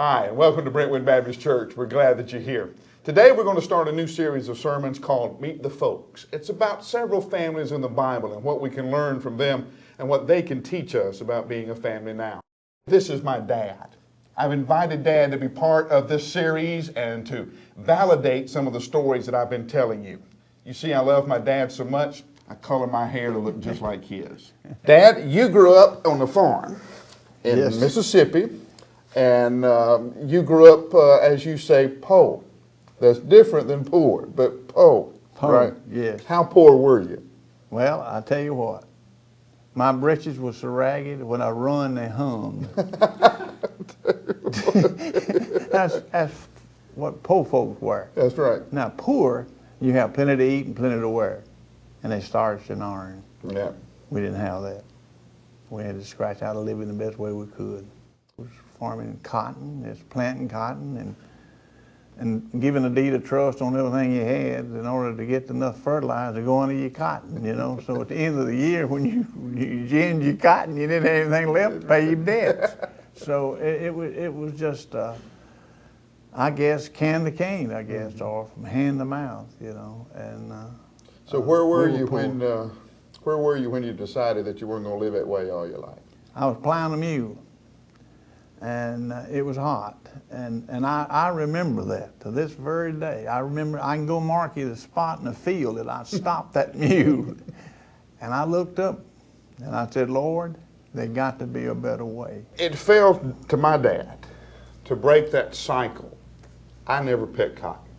Hi, and welcome to Brentwood Baptist Church. We're glad that you're here. Today we're going to start a new series of sermons called Meet the Folks. It's about several families in the Bible and what we can learn from them and what they can teach us about being a family now. This is my dad. I've invited Dad to be part of this series and to validate some of the stories that I've been telling you. You see, I love my dad so much, I color my hair to look just like his. Dad, you grew up on the farm in Mississippi. And you grew up, as you say, poor. That's different than poor, but poor, right? Yes. How poor were you? Well, I tell you what, my britches were so ragged, when I run, they hummed. That's what poor folks were. That's right. Now, poor, you have plenty to eat and plenty to wear, and they starched and ironed. Yeah. We didn't have that. We had to scratch out a living the best way we could. Farming cotton, it's planting cotton and giving a deed of trust on everything you had in order to get enough fertilizer to go into your cotton, you know. So at the end of the year, when you ginned your cotton, you didn't have anything left to pay your debts. So it was just, I guess, can to cane, I guess, or from hand to mouth, you know. And so where were you when you decided that you weren't going to live that way all your life? I was plowing a mule. And it was hot, and I remember that to this very day. I remember I can go mark you the spot in the field that I stopped that mule, and I looked up, and I said, Lord, there got to be a better way. It fell to my dad to break that cycle. I never picked cotton.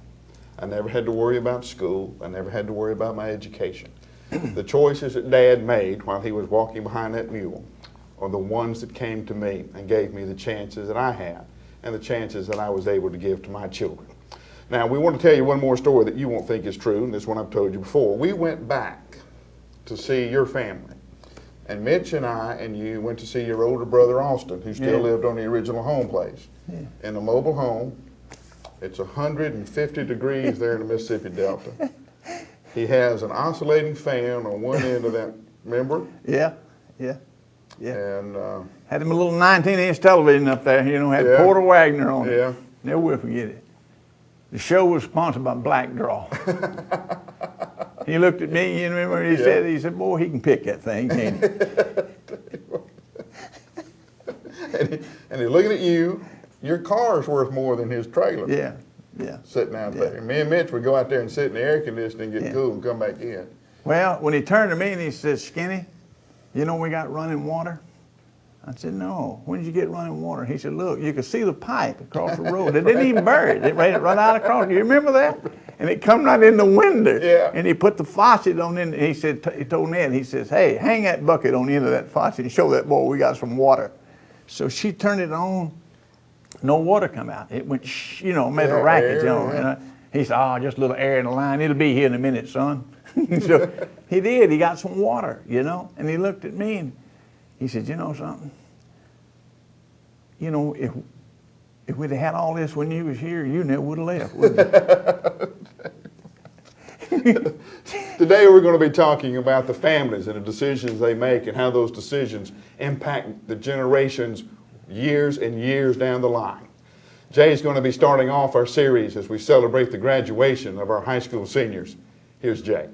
I never had to worry about school. I never had to worry about my education. The choices that Dad made while he was walking behind that mule are the ones that came to me and gave me the chances that I had and the chances that I was able to give to my children. Now, we want to tell you one more story that you won't think is true, and this one I've told you before. We went back to see your family, and Mitch and I and you went to see your older brother, Austin, who still lived on the original home place. In a mobile home. It's 150 degrees there in the Mississippi Delta. He has an oscillating fan on one end of that, remember? Yeah. And had him a little 19-inch television up there, you know, had Porter Wagner on it. Never will forget it. The show was sponsored by Black Draw. He looked at me, you remember, he said, boy, he can pick that thing, can't he? and he's looking at you. Your car's worth more than his trailer. Yeah. Sitting out there. Me and Mitch would go out there and sit in the air conditioning, get cool, and come back in. Well, when he turned to me and he said, Skinny, you know we got running water? I said, no. When did you get running water? He said, look, you could see the pipe across the road. It didn't even burn. It ran right out across. You remember that? And it come right in the window. Yeah. And he put the faucet on in. He said, he told Ned, he says, hey, hang that bucket on the end of that faucet and show that boy we got some water. So she turned it on. No water come out. It went, you know, made a racket, you know. And he said, oh, just a little air in the line. It'll be here in a minute, son. So he did. He got some water, you know. And he looked at me and he said, you know something? You know, if we'd have had all this when you was here, you never would have left, would you? Today we're going to be talking about the families and the decisions they make and how those decisions impact the generations years and years down the line. Jay is going to be starting off our series as we celebrate the graduation of our high school seniors. Here's Jay.